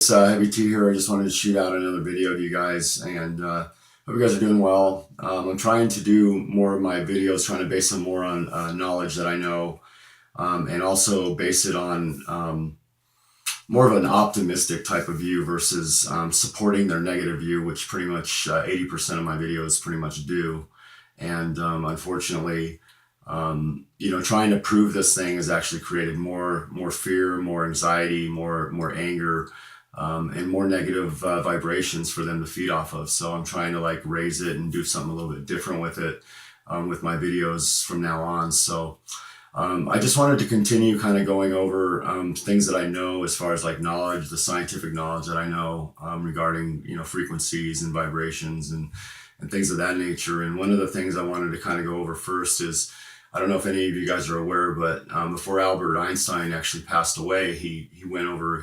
It's Heavy T here. I just wanted to shoot out another video to you guys, and hope you guys are doing well. I'm trying to do more of my videos, trying to base them more on knowledge that I know, and also base it on more of an optimistic type of view versus supporting their negative view, which pretty much 80% of my videos pretty much do. And unfortunately, trying to prove this thing has actually created more fear, more anxiety, more anger, and more negative vibrations for them to feed off of. So I'm trying to like raise it and do something a little bit different with it, with my videos from now on. So I just wanted to continue kind of going over things that I know as far as like knowledge, the scientific knowledge that I know regarding, frequencies and vibrations and things of that nature. And one of the things I wanted to kind of go over first is, I don't know if any of you guys are aware, but before Albert Einstein actually passed away, he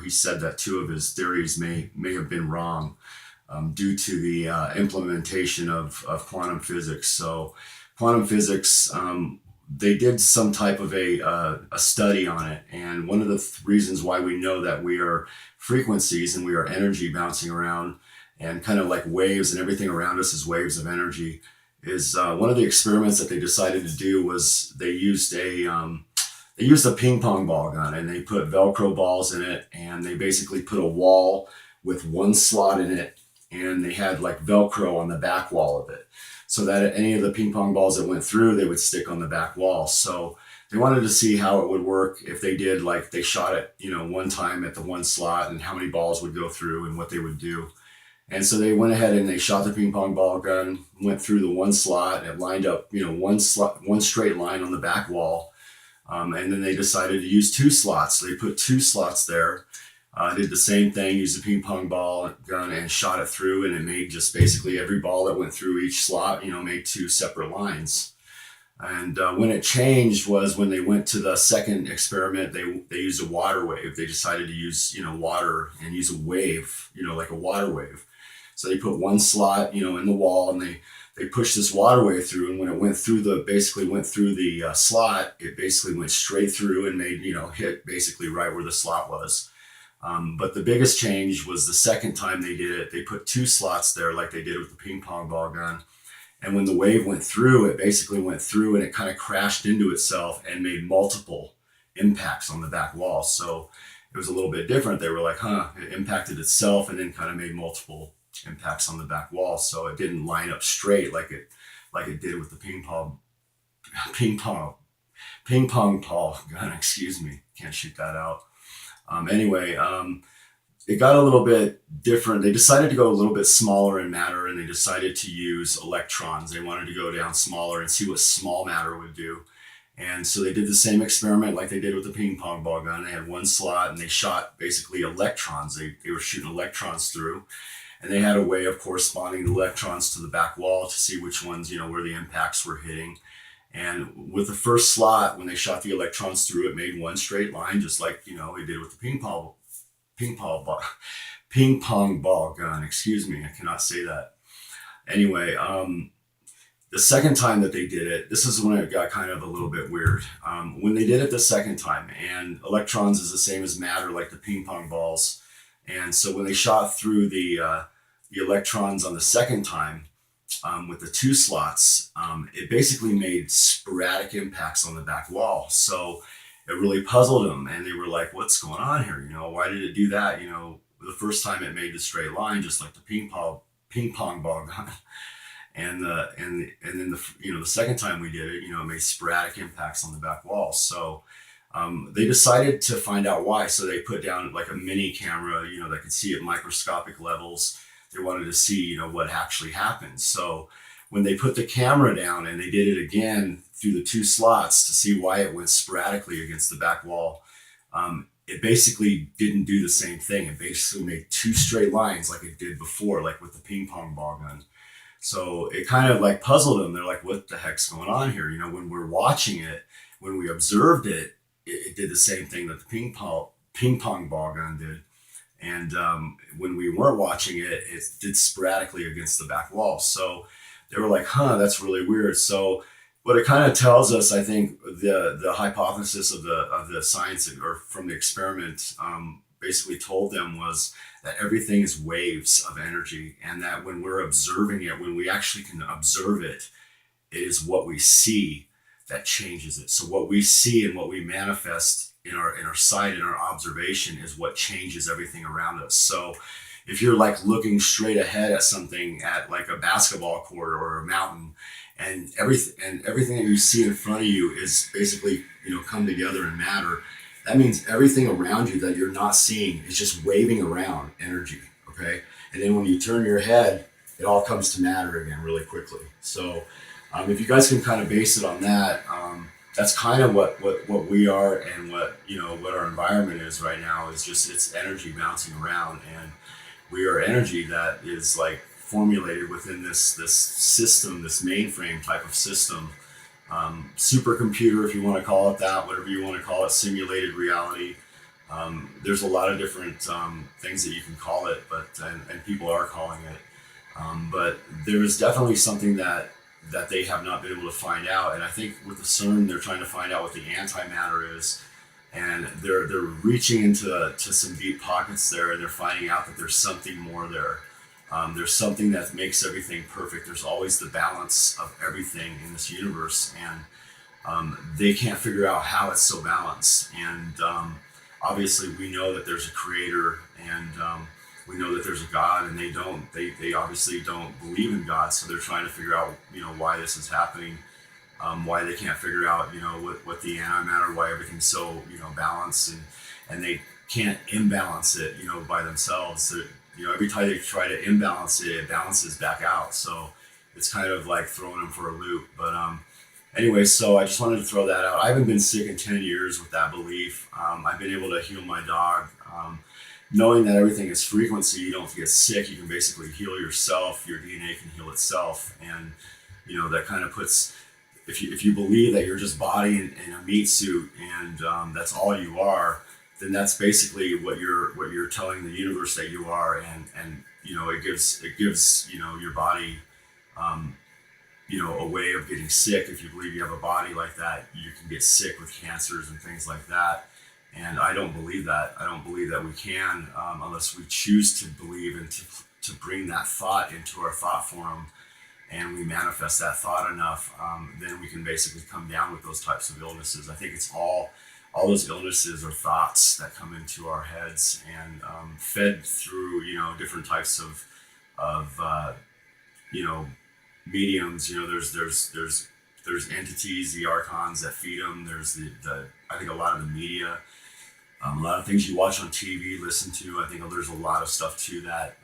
said that two of his theories may have been wrong due to the implementation of quantum physics. So quantum physics, they did some type of a study on it. And one of the reasons why we know that we are frequencies and we are energy bouncing around and kind of like waves, and everything around us is waves of energy, is one of the experiments that they decided to do was they used a ping pong ball gun, and they put Velcro balls in it, and they basically put a wall with one slot in it, and they had like Velcro on the back wall of it, so that any of the ping pong balls that went through, they would stick on the back wall. So they wanted to see how it would work if they did, like they shot it, one time at the one slot, and how many balls would go through and what they would do. And so they went ahead and they shot the ping pong ball gun, went through the one slot, and lined up, one straight line on the back wall. And then they decided to use two slots. So they put two slots there, did the same thing, used the ping pong ball gun and shot it through. And it made just basically every ball that went through each slot, made two separate lines. And when it changed was when they went to the second experiment, they used a water wave. They decided to use, water and use a wave, like a water wave. So they put one slot, in the wall, and they pushed this water wave through. And when it went through the slot, it basically went straight through and made, hit basically right where the slot was. But the biggest change was the second time they did it. They put two slots there like they did with the ping pong ball gun. And when the wave went through, it basically went through and it kind of crashed into itself and made multiple impacts on the back wall. So it was a little bit different. They were like, it impacted itself and then kind of made multiple impacts on the back wall. So it didn't line up straight like it did with the ping pong ball gun. Excuse me, can't shoot that out. Anyway, it got a little bit different. They decided to go a little bit smaller in matter, and they decided to use electrons. They wanted to go down smaller and see what small matter would do. And so they did the same experiment like they did with the ping pong ball gun. They had one slot and they shot basically electrons. They were shooting electrons through. And they had a way of corresponding the electrons to the back wall to see which ones, where the impacts were hitting. And with the first slot, when they shot the electrons through, it made one straight line, just like, it did with the ping pong ball gun. Excuse me, I cannot say that. Anyway, the second time that they did it, this is when it got kind of a little bit weird. When they did it the second time, and electrons is the same as matter, like the ping pong balls. And so when they shot through the electrons on the second time with the two slots, it basically made sporadic impacts on the back wall. So it really puzzled them, and they were like, "What's going on here? Why did it do that? The first time it made the straight line, just like the ping pong ball gun, and then the second time we did it, it made sporadic impacts on the back wall." So they decided to find out why. So they put down like a mini camera, that could see at microscopic levels. They wanted to see, what actually happened. So when they put the camera down and they did it again through the two slots to see why it went sporadically against the back wall, it basically didn't do the same thing. It basically made two straight lines like it did before, like with the ping pong ball gun. So it kind of like puzzled them. They're like, what the heck's going on here? When we're watching it, when we observed it, it did the same thing that the ping pong ball gun did. And when we weren't watching it, it did sporadically against the back wall. So they were like, that's really weird. So what it kind of tells us, I think, the hypothesis of the science or from the experiment basically told them was that everything is waves of energy, and that when we're observing it, when we actually can observe it, it is what we see that changes it. So what we see and what we manifest in our sight, in our observation, is what changes everything around us. So if you're like looking straight ahead at something, at like a basketball court or a mountain, and everything that you see in front of you is basically, come together in matter, that means everything around you that you're not seeing is just waving around energy. Okay. And then when you turn your head, it all comes to matter again really quickly. So if you guys can kind of base it on that, that's kind of what we are, and what our environment is right now is just, it's energy bouncing around, and we are energy that is like formulated within this system, this mainframe type of system, supercomputer, if you want to call it that, whatever you want to call it, simulated reality. There's a lot of different things that you can call it, but and people are calling it. But there is definitely something that they have not been able to find out. And I think with the CERN, they're trying to find out what the antimatter is. And they're reaching into some deep pockets there, and they're finding out that there's something more there. There's something that makes everything perfect. There's always the balance of everything in this universe, and they can't figure out how it's so balanced. And obviously, we know that there's a creator, and we know that there's a God, and they obviously don't believe in God, so they're trying to figure out why this is happening. Why they can't figure out, what the antimatter, why everything's so, balanced, and they can't imbalance it, by themselves. So, every time they try to imbalance it, it balances back out. So it's kind of like throwing them for a loop. But anyway, so I just wanted to throw that out. I haven't been sick in 10 years with that belief. I've been able to heal my dog. Knowing that everything is frequency, you don't get sick. You can basically heal yourself. Your DNA can heal itself. And, that kind of puts... If you believe that you're just body in a meat suit, and that's all you are, then that's basically what you're telling the universe that you are, and it gives your body a way of getting sick. If you believe you have a body like that, you can get sick with cancers and things like that. And I don't believe that. I don't believe that we can, unless we choose to believe and to bring that thought into our thought form, and we manifest that thought enough, then we can basically come down with those types of illnesses. I think it's all those illnesses are thoughts that come into our heads, and fed through different types of mediums. There's entities, the archons that feed them. There's the I think a lot of the media, a lot of things you watch on TV, listen to. I think there's a lot of stuff to that.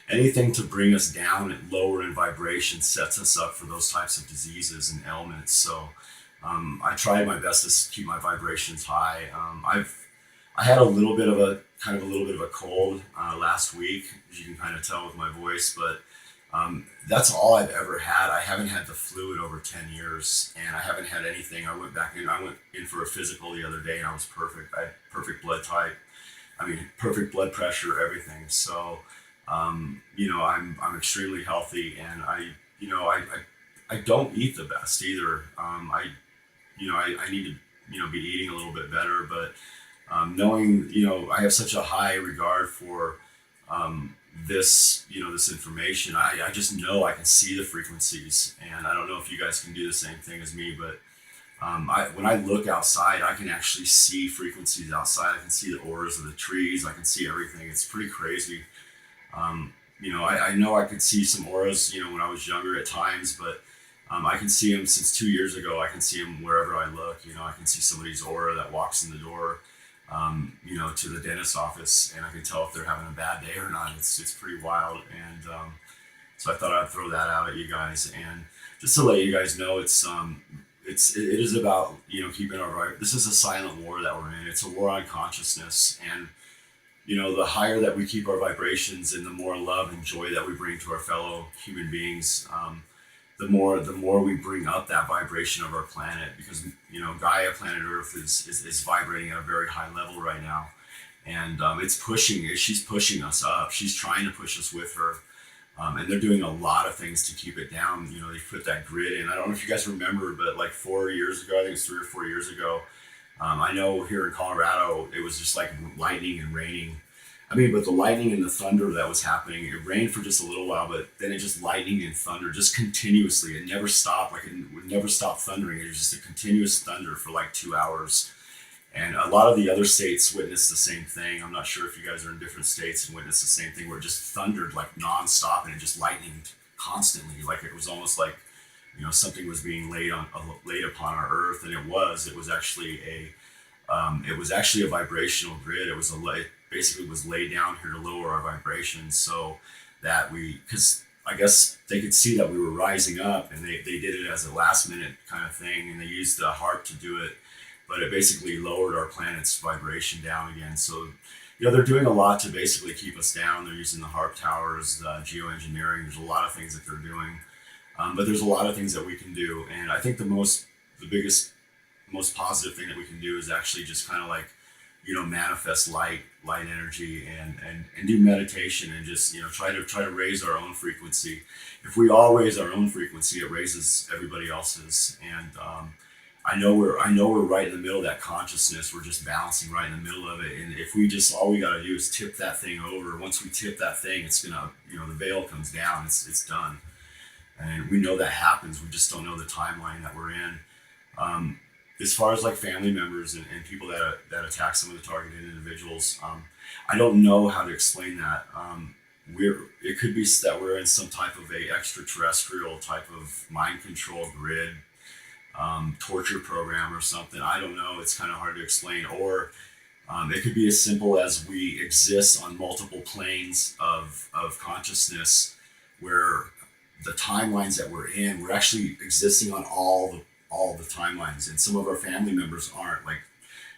Anything to bring us down and lower in vibration sets us up for those types of diseases and ailments. So I tried my best to keep my vibrations high. I had a little bit of a cold last week, as you can kind of tell with my voice, but that's all I've ever had. I haven't had the flu in over 10 years, and I haven't had anything. I went in for a physical the other day, and I was perfect. I had perfect blood type. Perfect blood pressure, everything. So I'm extremely healthy, and I don't eat the best either. I need to be eating a little bit better, but knowing I have such a high regard for this information. I just know I can see the frequencies, and I don't know if you guys can do the same thing as me, but when I look outside, I can actually see frequencies outside. I can see the auras of the trees. I can see everything. It's pretty crazy. I know I could see some auras, when I was younger at times, but I can see them since 2 years ago. I can see them wherever I look. I can see somebody's aura that walks in the door, to the dentist's office, and I can tell if they're having a bad day or not. It's pretty wild. And so I thought I'd throw that out at you guys, and just to let you guys know, it is about keeping our right. This is a silent war that we're in. It's a war on consciousness, and the higher that we keep our vibrations, and the more love and joy that we bring to our fellow human beings, the more we bring up that vibration of our planet, because Gaia, planet Earth, is vibrating at a very high level right now, and she's pushing us up. She's trying to push us with her, and they're doing a lot of things to keep it down. They put that grid in. I don't know if you guys remember, but like 4 years ago, I think it's 3 or 4 years ago, I know here in Colorado, it was just like lightning and raining. I mean, but the lightning and the thunder that was happening, it rained for just a little while, but then it just lightning and thunder just continuously. It never stopped. Like it would never stop thundering. It was just a continuous thunder for like 2 hours. And a lot of the other states witnessed the same thing. I'm not sure if you guys are in different states and witnessed the same thing where it just thundered like nonstop and it just lightninged constantly. Like it was almost like, something was being laid upon our earth, and it was actually a vibrational grid. It basically was laid down here to lower our vibrations, so that because I guess they could see that we were rising up, and they did it as a last minute kind of thing, and they used the HARP to do it, but it basically lowered our planet's vibration down again. So, they're doing a lot to basically keep us down. They're using the HARP towers, the geoengineering. There's a lot of things that they're doing. But there's a lot of things that we can do. And I think the biggest, most positive thing that we can do is actually just kind of like, manifest light energy, and do meditation, and just, try to raise our own frequency. If we all raise our own frequency, it raises everybody else's. And, I know we're right in the middle of that consciousness. We're just balancing right in the middle of it. And if all we got to do is tip that thing over. Once we tip that thing, it's gonna, the veil comes down. It's done. And we know that happens. We just don't know the timeline that we're in. As far as like family members and people that attack some of the targeted individuals, I don't know how to explain that. It could be that we're in some type of a extraterrestrial type of mind control grid, torture program or something. I don't know. It's kind of hard to explain. Or it could be as simple as we exist on multiple planes of consciousness, where the timelines that we're in, we're actually existing on all the timelines, and some of our family members aren't. Like,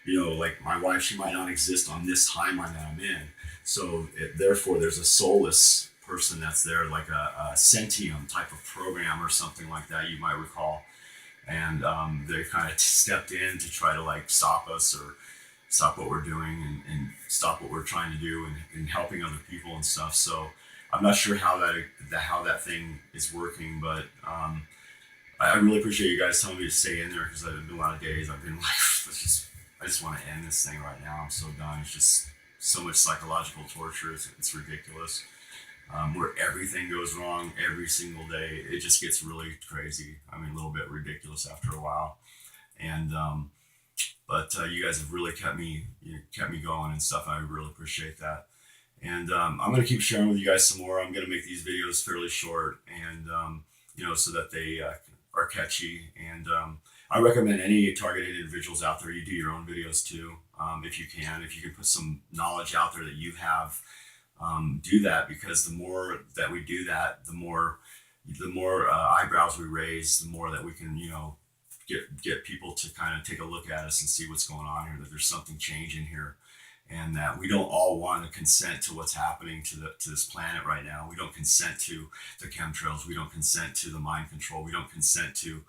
like my wife, she might not exist on this timeline that I'm in. So therefore, there's a soulless person that's there, like a sentient type of program or something like that, you might recall. And they kind of stepped in to try to like stop us, or stop what we're doing, and stop what we're trying to do, and helping other people and stuff. So I'm not sure how that thing is working, but I really appreciate you guys telling me to stay in there, because I've been a lot of days I've been like, I just want to end this thing right now. I'm so done. It's just so much psychological torture. It's ridiculous. Where everything goes wrong every single day. It just gets really crazy. I mean, a little bit ridiculous after a while. And but you guys have really kept me going and stuff. I really appreciate that. And I'm going to keep sharing with you guys some more. I'm going to make these videos fairly short, and so that they are catchy. And I recommend any targeted individuals out there, you do your own videos too, if you can put some knowledge out there that you have. Do that, because the more that we do that, the more eyebrows we raise, the more that we can, get people to kind of take a look at us and see what's going on here, that there's something changing here, and that we don't all want to consent to what's happening to this planet right now. We don't consent to the chemtrails. We don't consent to the mind control. We don't consent to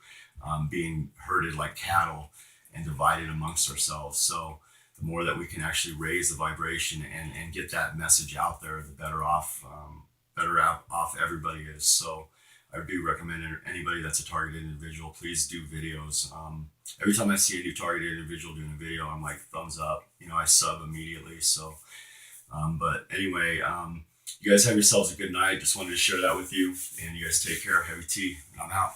being herded like cattle and divided amongst ourselves. So the more that we can actually raise the vibration and get that message out there, the better off everybody is. So I do recommend anybody that's a targeted individual, please do videos. Every time I see a new targeted individual doing a video, I'm like, thumbs up. I sub immediately. So, but anyway, you guys have yourselves a good night. Just wanted to share that with you, and you guys take care. Heavy tea. I'm out.